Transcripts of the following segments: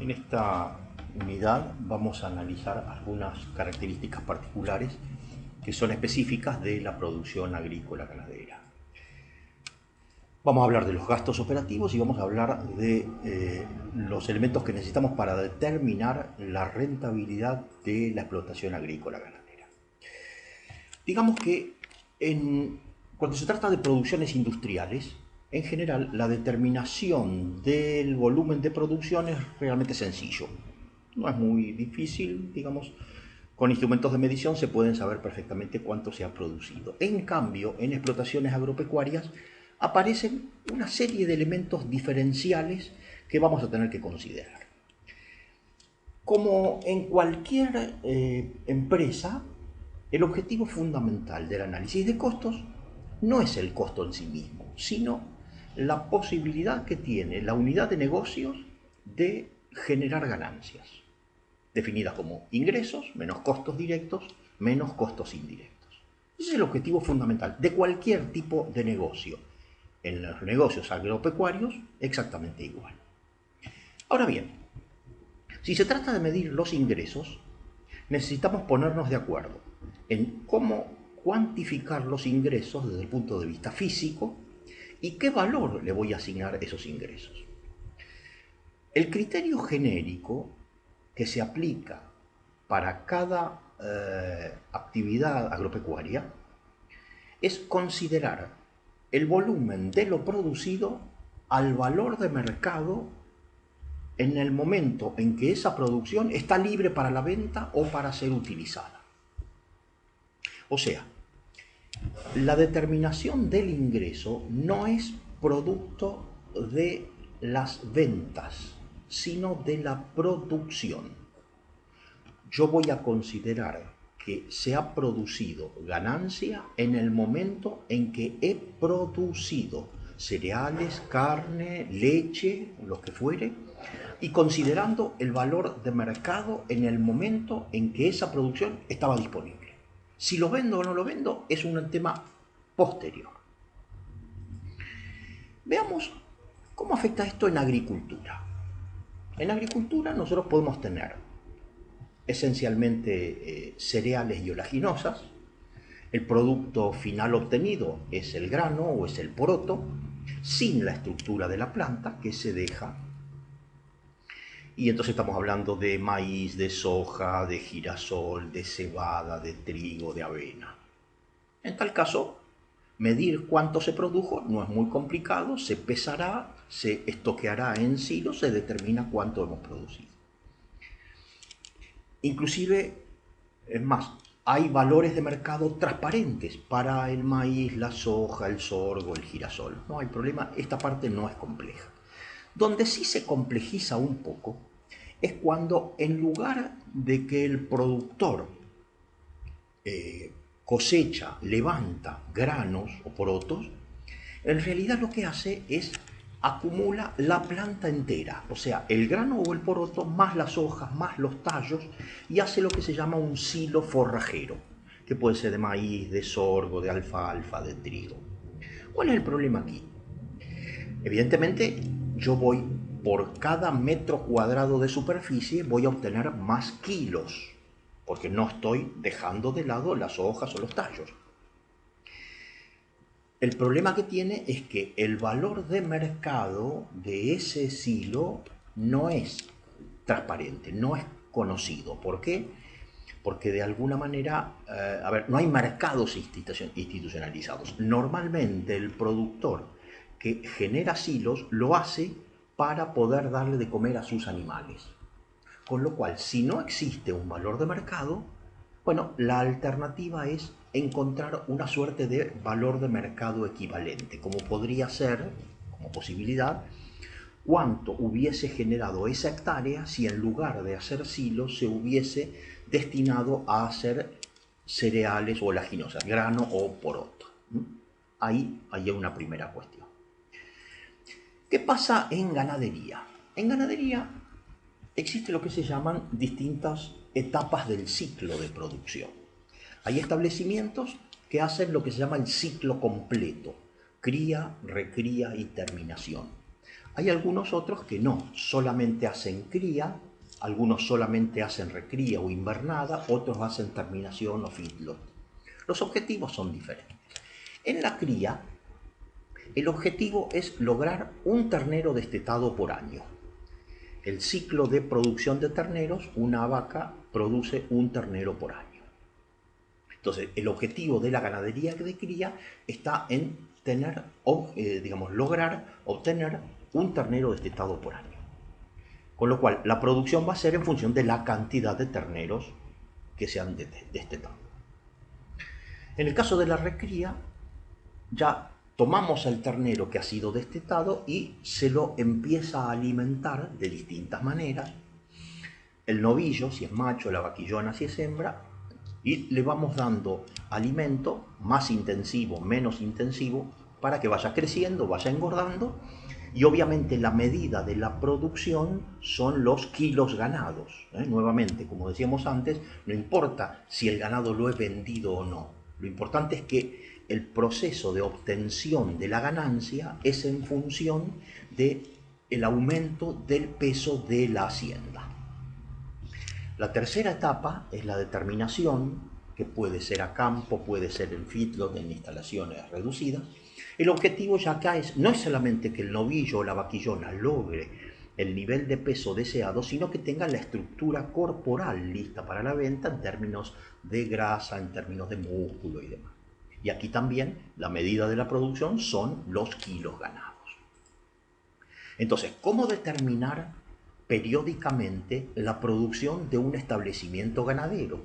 En esta unidad vamos a analizar algunas características particulares que son específicas de la producción agrícola ganadera. Vamos a hablar de los gastos operativos y vamos a hablar de los elementos que necesitamos para determinar la rentabilidad de la explotación agrícola ganadera. Digamos que cuando se trata de producciones industriales, en general, la determinación del volumen de producción es realmente sencillo. No es muy difícil, digamos, con instrumentos de medición se pueden saber perfectamente cuánto se ha producido. En cambio, en explotaciones agropecuarias aparecen una serie de elementos diferenciales que vamos a tener que considerar. Como en cualquier empresa, el objetivo fundamental del análisis de costos no es el costo en sí mismo, sino la posibilidad que tiene la unidad de negocios de generar ganancias, definidas como ingresos menos costos directos menos costos indirectos. Ese es el objetivo fundamental de cualquier tipo de negocio. En los negocios agropecuarios, exactamente igual. Ahora bien, si se trata de medir los ingresos, necesitamos ponernos de acuerdo en cómo cuantificar los ingresos desde el punto de vista físico y qué valor le voy a asignar a esos ingresos. El criterio genérico que se aplica para cada actividad agropecuaria es considerar el volumen de lo producido al valor de mercado en el momento en que esa producción está libre para la venta o para ser utilizada. O sea, la determinación del ingreso no es producto de las ventas, sino de la producción. Yo voy a considerar que se ha producido ganancia en el momento en que he producido cereales, carne, leche, lo que fuere, y considerando el valor de mercado en el momento en que esa producción estaba disponible. Si lo vendo o no lo vendo es un tema posterior. Veamos cómo afecta esto en agricultura. En agricultura nosotros podemos tener esencialmente cereales y oleaginosas. El producto final obtenido es el grano o es el poroto, sin la estructura de la planta que se deja. Y entonces estamos hablando de maíz, de soja, de girasol, de cebada, de trigo, de avena. En tal caso, medir cuánto se produjo no es muy complicado, se pesará, se estoqueará en silos, se determina cuánto hemos producido. Inclusive, es más, hay valores de mercado transparentes para el maíz, la soja, el sorgo, el girasol. No hay problema, esta parte no es compleja. Donde sí se complejiza un poco es cuando en lugar de que el productor cosecha, levanta granos o porotos, en realidad lo que hace es acumula la planta entera, o sea, el grano o el poroto más las hojas, más los tallos, y hace lo que se llama un silo forrajero, que puede ser de maíz, de sorgo, de alfalfa, de trigo. ¿Cuál es el problema aquí? Evidentemente, yo voy por cada metro cuadrado de superficie, voy a obtener más kilos, porque no estoy dejando de lado las hojas o los tallos. El problema que tiene es que el valor de mercado de ese silo no es transparente, no es conocido. ¿Por qué? Porque de alguna manera, no hay mercados institucionalizados. Normalmente el productor que genera silos lo hace para poder darle de comer a sus animales. Con lo cual, si no existe un valor de mercado, bueno, la alternativa es encontrar una suerte de valor de mercado equivalente, como podría ser, como posibilidad, cuánto hubiese generado esa hectárea si en lugar de hacer silos se hubiese destinado a hacer cereales o oleaginosas, grano o poroto. Ahí hay una primera cuestión. ¿Qué pasa en ganadería? En ganadería existe lo que se llaman distintas etapas del ciclo de producción. Hay establecimientos que hacen lo que se llama el ciclo completo: cría, recría y terminación. Hay algunos otros que no, solamente hacen cría, algunos solamente hacen recría o invernada, otros hacen terminación o feedlot. Los objetivos son diferentes. En la cría, el objetivo es lograr un ternero destetado por año. El ciclo de producción de terneros, una vaca produce un ternero por año. Entonces, el objetivo de la ganadería de cría está en tener, lograr obtener un ternero destetado por año. Con lo cual, la producción va a ser en función de la cantidad de terneros que se han destetado. En el caso de la recría, ya tomamos al ternero que ha sido destetado y se lo empieza a alimentar de distintas maneras. El novillo, si es macho, la vaquillona, si es hembra, y le vamos dando alimento más intensivo, menos intensivo, para que vaya creciendo, vaya engordando, y obviamente la medida de la producción son los kilos ganados. Nuevamente, como decíamos antes, no importa si el ganado lo he vendido o no, lo importante es que el proceso de obtención de la ganancia es en función del aumento del peso de la hacienda. La tercera etapa es la determinación, que puede ser a campo, puede ser en feedlot, en instalaciones reducidas. El objetivo ya acá no es solamente que el novillo o la vaquillona logre el nivel de peso deseado, sino que tenga la estructura corporal lista para la venta en términos de grasa, en términos de músculo y demás. Y aquí también la medida de la producción son los kilos ganados. Entonces, ¿cómo determinar periódicamente la producción de un establecimiento ganadero?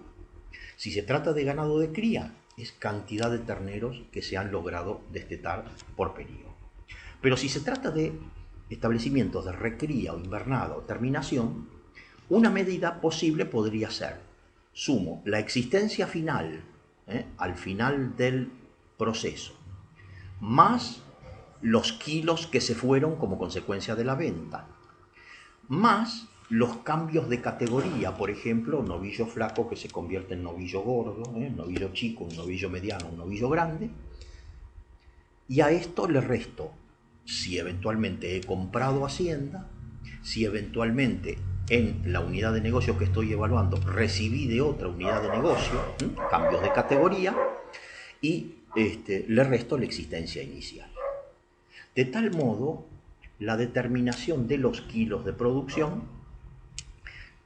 Si se trata de ganado de cría, es cantidad de terneros que se han logrado destetar por periodo. Pero si se trata de establecimientos de recría o invernada o terminación, una medida posible podría ser, sumo la existencia final, al final del proceso, más los kilos que se fueron como consecuencia de la venta, más los cambios de categoría, por ejemplo, novillo flaco que se convierte en novillo gordo, novillo chico, un novillo mediano, un novillo grande, y a esto le resto, si eventualmente he comprado hacienda, si eventualmente en la unidad de negocio que estoy evaluando recibí de otra unidad de negocio, cambios de categoría, y le resto la existencia inicial. De tal modo, la determinación de los kilos de producción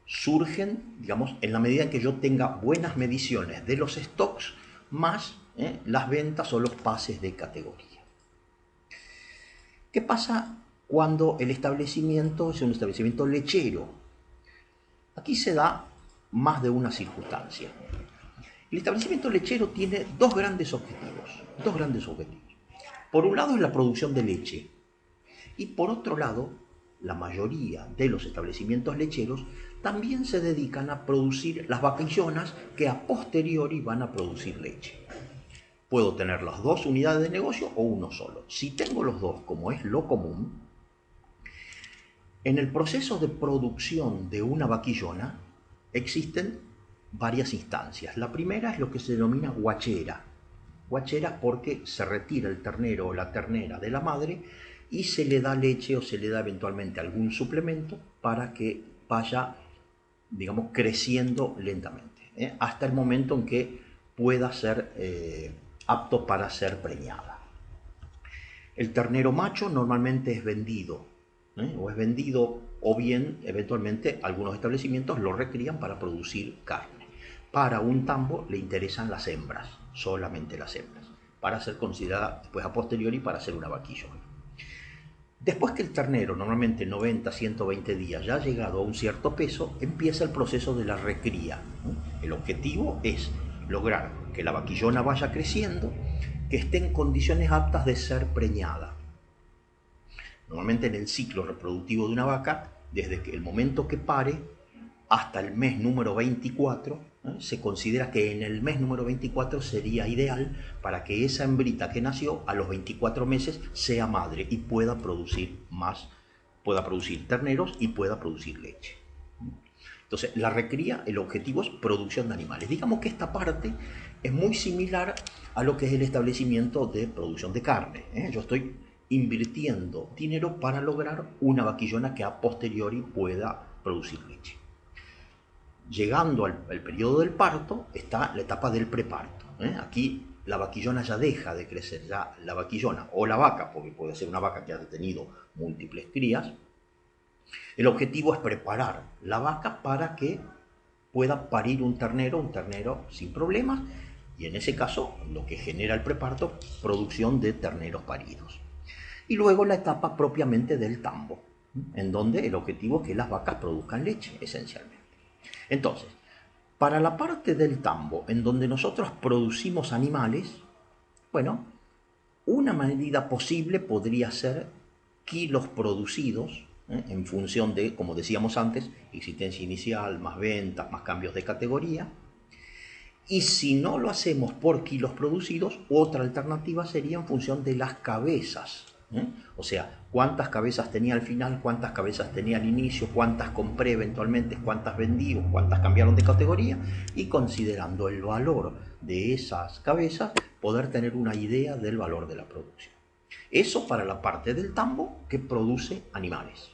surgen, digamos, en la medida en que yo tenga buenas mediciones de los stocks más las ventas o los pases de categoría. ¿Qué pasa cuando el establecimiento es un establecimiento lechero? Aquí se da más de una circunstancia. El establecimiento lechero tiene dos grandes objetivos. Por un lado es la producción de leche y por otro lado, la mayoría de los establecimientos lecheros también se dedican a producir las vaquillonas que a posteriori van a producir leche. Puedo tener las dos unidades de negocio o uno solo. Si tengo los dos, como es lo común, en el proceso de producción de una vaquillona existen varias instancias. La primera es lo que se denomina guachera. Guachera porque se retira el ternero o la ternera de la madre y se le da leche o se le da eventualmente algún suplemento para que vaya, digamos, creciendo lentamente, hasta el momento en que pueda ser apto para ser preñada. El ternero macho normalmente es vendido, o bien eventualmente algunos establecimientos lo recrían para producir carne. Para un tambo le interesan las hembras, solamente las hembras, para ser considerada después a posteriori para ser una vaquillona. Después que el ternero, normalmente 90, 120 días, ya ha llegado a un cierto peso, empieza el proceso de la recría. El objetivo es lograr que la vaquillona vaya creciendo, que esté en condiciones aptas de ser preñada. Normalmente en el ciclo reproductivo de una vaca, desde el momento que pare hasta el mes número 24, se considera que en el mes número 24 sería ideal para que esa hembrita que nació a los 24 meses sea madre y pueda producir terneros y pueda producir leche. Entonces, la recría, el objetivo es producción de animales. Digamos que esta parte es muy similar a lo que es el establecimiento de producción de carne. Yo estoy invirtiendo dinero para lograr una vaquillona que a posteriori pueda producir leche. Llegando al periodo del parto está la etapa del preparto. Aquí la vaquillona ya deja de crecer, ya la vaquillona o la vaca, porque puede ser una vaca que haya tenido múltiples crías. El objetivo es preparar la vaca para que pueda parir un ternero sin problemas, y en ese caso lo que genera el preparto, producción de terneros paridos. Y luego la etapa propiamente del tambo, en donde el objetivo es que las vacas produzcan leche, esencialmente. Entonces, para la parte del tambo, en donde nosotros producimos animales, bueno, una medida posible podría ser kilos producidos, en función de, como decíamos antes, existencia inicial, más ventas, más cambios de categoría. Y si no lo hacemos por kilos producidos, otra alternativa sería en función de las cabezas. O sea, cuántas cabezas tenía al final, cuántas cabezas tenía al inicio, cuántas compré eventualmente, cuántas vendí o cuántas cambiaron de categoría, y considerando el valor de esas cabezas, poder tener una idea del valor de la producción. Eso para la parte del tambo que produce animales.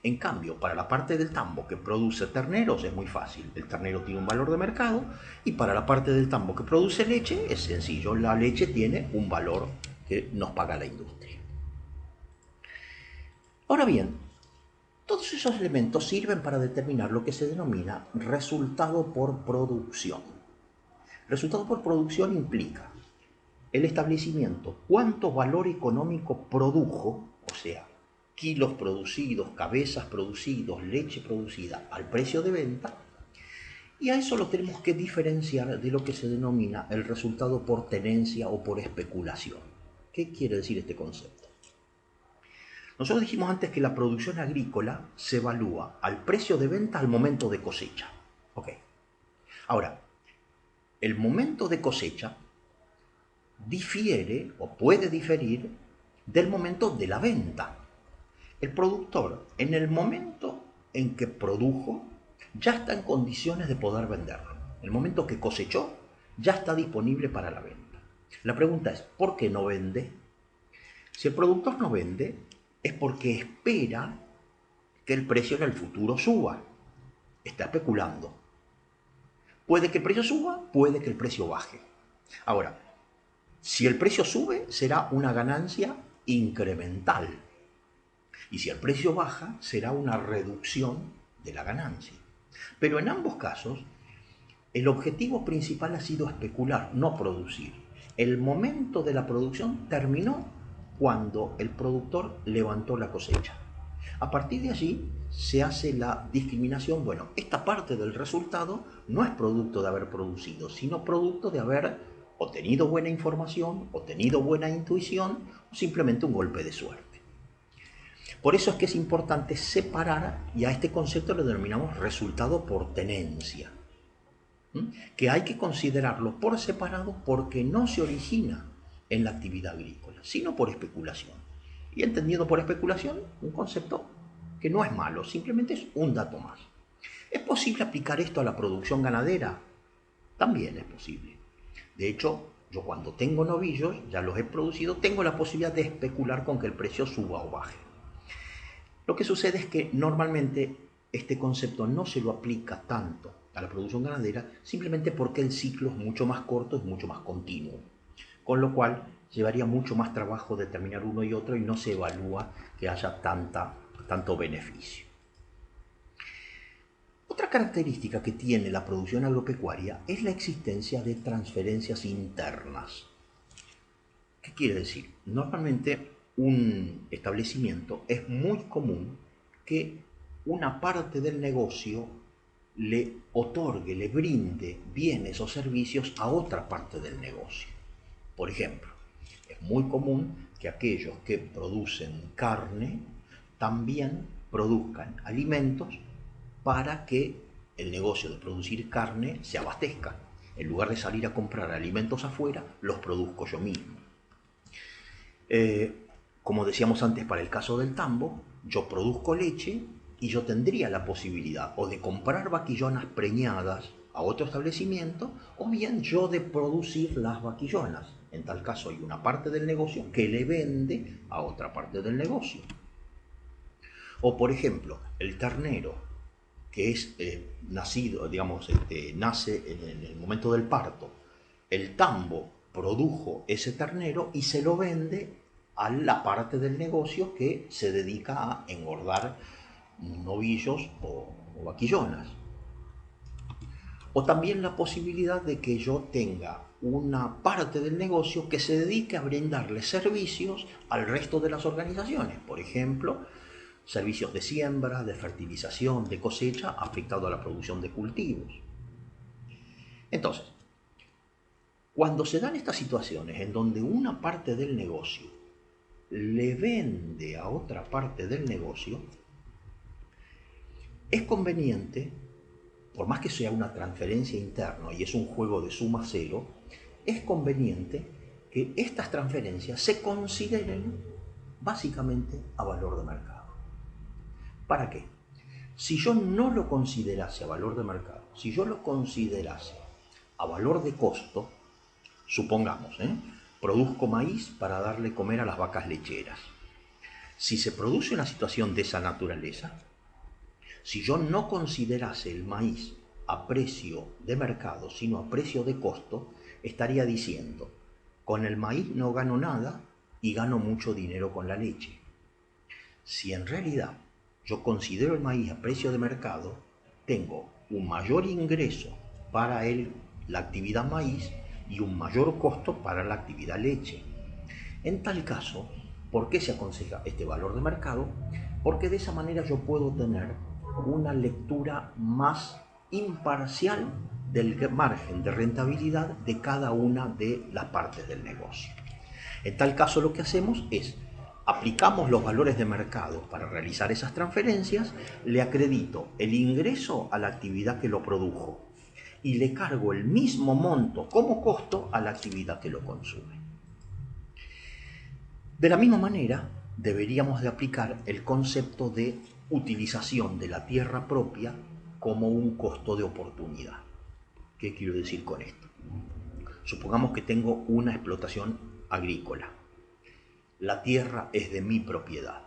En cambio, para la parte del tambo que produce terneros es muy fácil. El ternero tiene un valor de mercado, y para la parte del tambo que produce leche es sencillo. La leche tiene un valor que nos paga la industria. Ahora bien, todos esos elementos sirven para determinar lo que se denomina resultado por producción. Resultado por producción implica el establecimiento cuánto valor económico produjo, o sea, kilos producidos, cabezas producidos, leche producida al precio de venta, y a eso lo tenemos que diferenciar de lo que se denomina el resultado por tenencia o por especulación. ¿Qué quiere decir este concepto? Nosotros dijimos antes que la producción agrícola se evalúa al precio de venta al momento de cosecha. Ok. Ahora, el momento de cosecha difiere o puede diferir del momento de la venta. El productor, en el momento en que produjo, ya está en condiciones de poder venderlo. El momento que cosechó, ya está disponible para la venta. La pregunta es, ¿por qué no vende? Si el productor no vende, es porque espera que el precio en el futuro suba. Está especulando. Puede que el precio suba, puede que el precio baje. Ahora, si el precio sube, será una ganancia incremental. Y si el precio baja, será una reducción de la ganancia. Pero en ambos casos, el objetivo principal ha sido especular, no producir. El momento de la producción terminó cuando el productor levantó la cosecha. A partir de allí se hace la discriminación. Bueno, esta parte del resultado no es producto de haber producido, sino producto de haber o tenido buena información, o tenido buena intuición, o simplemente un golpe de suerte. Por eso es que es importante separar, y a este concepto lo denominamos resultado por tenencia, que hay que considerarlo por separado porque no se origina en la actividad agrícola, sino por especulación. Y entendiendo por especulación, un concepto que no es malo, simplemente es un dato más. ¿Es posible aplicar esto a la producción ganadera? También es posible. De hecho, yo cuando tengo novillos, ya los he producido, tengo la posibilidad de especular con que el precio suba o baje. Lo que sucede es que normalmente este concepto no se lo aplica tanto a la producción ganadera, simplemente porque el ciclo es mucho más corto, es mucho más continuo. Con lo cual llevaría mucho más trabajo determinar uno y otro, y no se evalúa que haya tanto beneficio. Otra característica que tiene la producción agropecuaria es la existencia de transferencias internas. ¿Qué quiere decir? Normalmente un establecimiento es muy común que una parte del negocio le otorgue, le brinde bienes o servicios a otra parte del negocio. Por ejemplo, es muy común que aquellos que producen carne también produzcan alimentos para que el negocio de producir carne se abastezca. En lugar de salir a comprar alimentos afuera, los produzco yo mismo. Como decíamos antes para el caso del tambo, yo produzco leche y yo tendría la posibilidad o de comprar vaquillonas preñadas a otro establecimiento, o bien yo de producir las vaquillonas. En tal caso hay una parte del negocio que le vende a otra parte del negocio. O por ejemplo, el ternero que es nacido, digamos, nace en el momento del parto. El tambo produjo ese ternero y se lo vende a la parte del negocio que se dedica a engordar novillos o vaquillonas. O también la posibilidad de que yo tenga una parte del negocio que se dedique a brindarle servicios al resto de las organizaciones. Por ejemplo, servicios de siembra, de fertilización, de cosecha, aplicado a la producción de cultivos. Entonces, cuando se dan estas situaciones en donde una parte del negocio le vende a otra parte del negocio, es conveniente, por más que sea una transferencia interna y es un juego de suma cero, es conveniente que estas transferencias se consideren básicamente a valor de mercado. ¿Para qué? Si yo no lo considerase a valor de mercado, si yo lo considerase a valor de costo, supongamos, produzco maíz para darle comer a las vacas lecheras. Si se produce una situación de esa naturaleza, si yo no considerase el maíz a precio de mercado, sino a precio de costo, estaría diciendo, con el maíz no gano nada y gano mucho dinero con la leche. Si en realidad yo considero el maíz a precio de mercado, tengo un mayor ingreso para la actividad maíz y un mayor costo para la actividad leche. En tal caso, ¿por qué se aconseja este valor de mercado? Porque de esa manera yo puedo tener una lectura más imparcial del margen de rentabilidad de cada una de las partes del negocio. En tal caso, lo que hacemos es aplicamos los valores de mercado para realizar esas transferencias, le acredito el ingreso a la actividad que lo produjo y le cargo el mismo monto como costo a la actividad que lo consume. De la misma manera, deberíamos de aplicar el concepto de utilización de la tierra propia como un costo de oportunidad. ¿Qué quiero decir con esto? Supongamos que tengo una explotación agrícola. La tierra es de mi propiedad.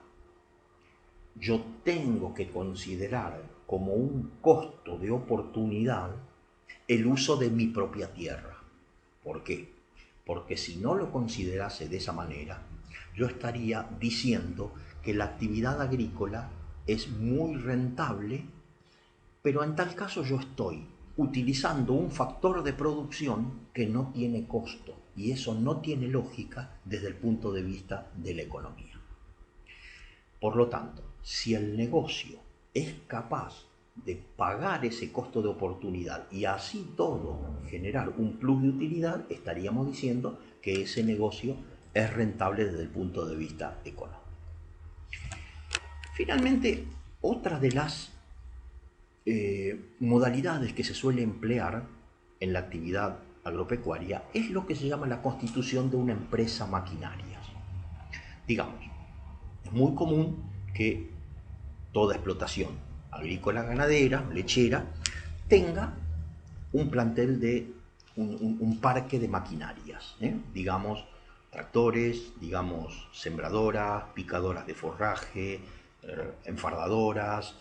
Yo tengo que considerar como un costo de oportunidad el uso de mi propia tierra. ¿Por qué? Porque si no lo considerase de esa manera, yo estaría diciendo que la actividad agrícola es muy rentable, pero en tal caso yo estoy utilizando un factor de producción que no tiene costo, y eso no tiene lógica desde el punto de vista de la economía. Por lo tanto, si el negocio es capaz de pagar ese costo de oportunidad y así todo generar un plus de utilidad, estaríamos diciendo que ese negocio es rentable desde el punto de vista económico. Finalmente, otra de las modalidades que se suele emplear en la actividad agropecuaria es lo que se llama la constitución de una empresa maquinaria. Digamos, es muy común que toda explotación agrícola, ganadera, lechera, tenga un plantel de un parque de maquinarias, digamos tractores, digamos sembradoras, picadoras de forraje, enfardadoras,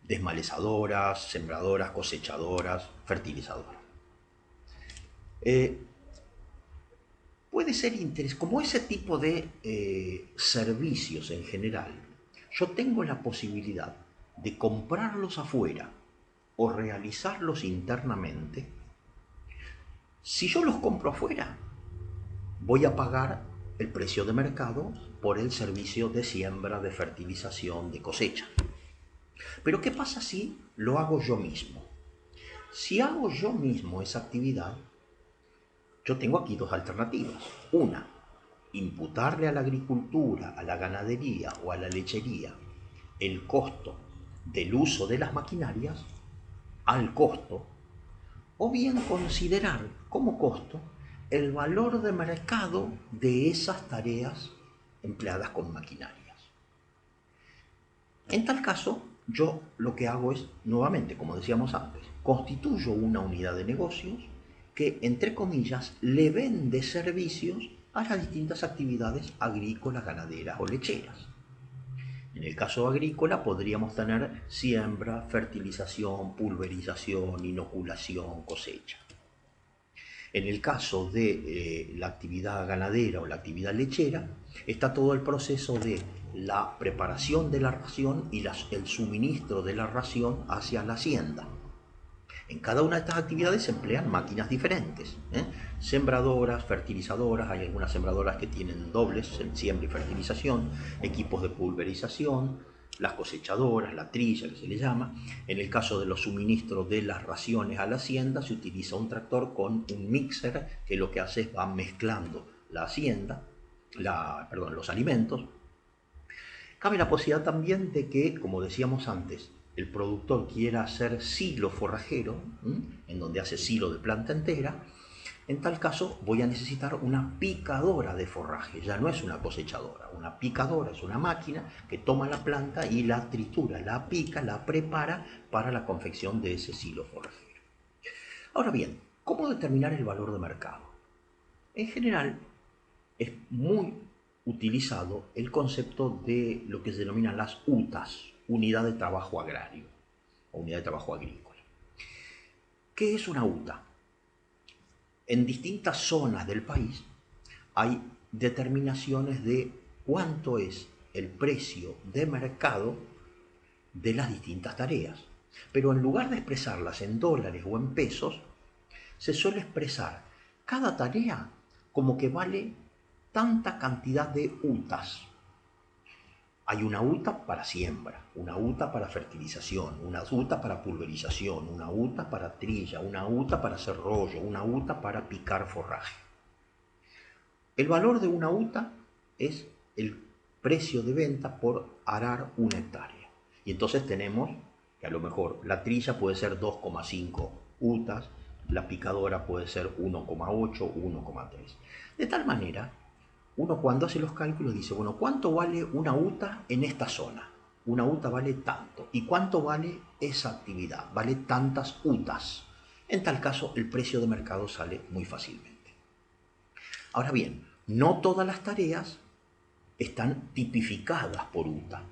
desmalezadoras, sembradoras, cosechadoras, fertilizadoras. Puede ser interesante, como ese tipo de servicios en general, yo tengo la posibilidad de comprarlos afuera o realizarlos internamente. Si yo los compro afuera, voy a pagar el precio de mercado por el servicio de siembra, de fertilización, de cosecha. Pero ¿qué pasa si lo hago yo mismo? Si hago yo mismo esa actividad, yo tengo aquí dos alternativas. Una, imputarle a la agricultura, a la ganadería o a la lechería el costo del uso de las maquinarias al costo, o bien considerar como costo el valor de mercado de esas tareas empleadas con maquinarias. En tal caso, yo lo que hago es, nuevamente, como decíamos antes, constituyo una unidad de negocios que, entre comillas, le vende servicios a las distintas actividades agrícolas, ganaderas o lecheras. En el caso agrícola podríamos tener siembra, fertilización, pulverización, inoculación, cosecha. En el caso de la actividad ganadera o la actividad lechera, está todo el proceso de la preparación de la ración y el suministro de la ración hacia la hacienda. En cada una de estas actividades se emplean máquinas diferentes, sembradoras, fertilizadoras, hay algunas sembradoras que tienen dobles, siembra y fertilización, equipos de pulverización, las cosechadoras, la trilla que se le llama. En el caso de los suministros de las raciones a la hacienda se utiliza un tractor con un mixer que lo que hace es va mezclando los alimentos. Cabe la posibilidad también de que, como decíamos antes, el productor quiera hacer silo forrajero, en donde hace silo de planta entera. En tal caso voy a necesitar una picadora de forraje, ya no es una cosechadora. Una picadora es una máquina que toma la planta y la tritura, la pica, la prepara para la confección de ese silo forrajero. Ahora bien, ¿cómo determinar el valor de mercado? En general es muy utilizado el concepto de lo que se denominan las UTAs, unidad de trabajo agrario o unidad de trabajo agrícola. ¿Qué es una UTA? En distintas zonas del país hay determinaciones de cuánto es el precio de mercado de las distintas tareas. Pero en lugar de expresarlas en dólares o en pesos, se suele expresar cada tarea como que vale tanta cantidad de UTAs. Hay una UTA para siembra, una UTA para fertilización, una UTA para pulverización, una UTA para trilla, una UTA para hacer rollo, una UTA para picar forraje. El valor de una UTA es el precio de venta por arar una hectárea. Y entonces tenemos que a lo mejor la trilla puede ser 2,5 UTAs, la picadora puede ser 1,8, 1,3. De tal manera, uno cuando hace los cálculos dice, bueno, ¿cuánto vale una UTA en esta zona? Una UTA vale tanto. ¿Y cuánto vale esa actividad? Vale tantas UTAs. En tal caso, el precio de mercado sale muy fácilmente. Ahora bien, no todas las tareas están tipificadas por UTA.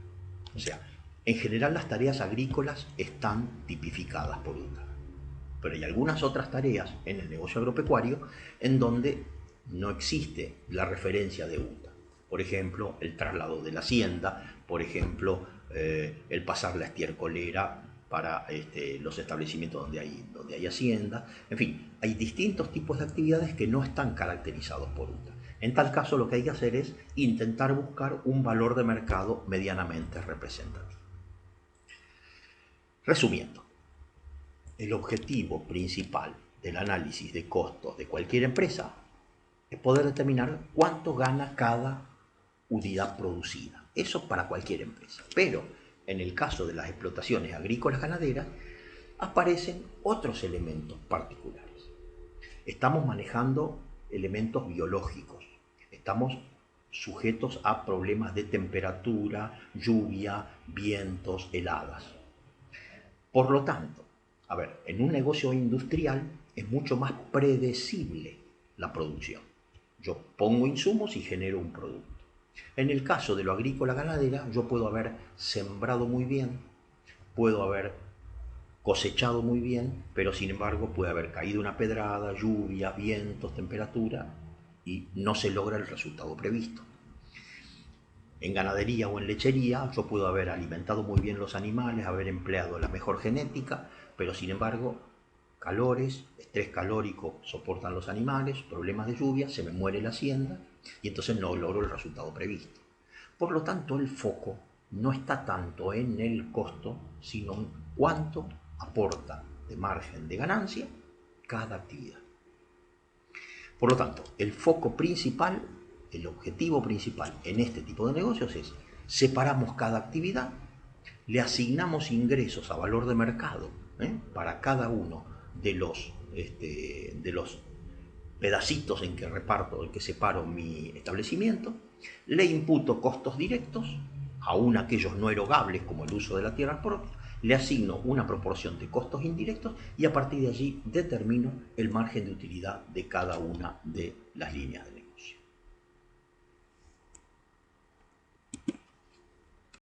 O sea, en general las tareas agrícolas están tipificadas por UTA. Pero hay algunas otras tareas en el negocio agropecuario en donde no existe la referencia de UTA. Por ejemplo, el traslado de la hacienda, por ejemplo, el pasar la estiércolera para los establecimientos donde hay hacienda. En fin, hay distintos tipos de actividades que no están caracterizados por UTA. En tal caso, lo que hay que hacer es intentar buscar un valor de mercado medianamente representativo. Resumiendo, el objetivo principal del análisis de costos de cualquier empresa es poder determinar cuánto gana cada unidad producida. Eso para cualquier empresa. Pero en el caso de las explotaciones agrícolas ganaderas aparecen otros elementos particulares. Estamos manejando elementos biológicos. Estamos sujetos a problemas de temperatura, lluvia, vientos, heladas. Por lo tanto, en un negocio industrial es mucho más predecible la producción. Yo pongo insumos y genero un producto. En el caso de lo agrícola ganadera, yo puedo haber sembrado muy bien, puedo haber cosechado muy bien, pero sin embargo puede haber caído una pedrada, lluvia, vientos, temperatura, y no se logra el resultado previsto. En ganadería o en lechería, yo puedo haber alimentado muy bien los animales, haber empleado la mejor genética, pero sin embargo, calores, estrés calórico soportan los animales, problemas de lluvia, se me muere la hacienda y entonces no logro el resultado previsto. Por lo tanto, el foco no está tanto en el costo, sino en cuánto aporta de margen de ganancia cada actividad. Por lo tanto, el foco principal, el objetivo principal en este tipo de negocios es separamos cada actividad, le asignamos ingresos a valor de mercado para cada uno de los pedacitos en que separo mi establecimiento, le imputo costos directos, aún aquellos no erogables como el uso de la tierra propia, le asigno una proporción de costos indirectos y a partir de allí determino el margen de utilidad de cada una de las líneas de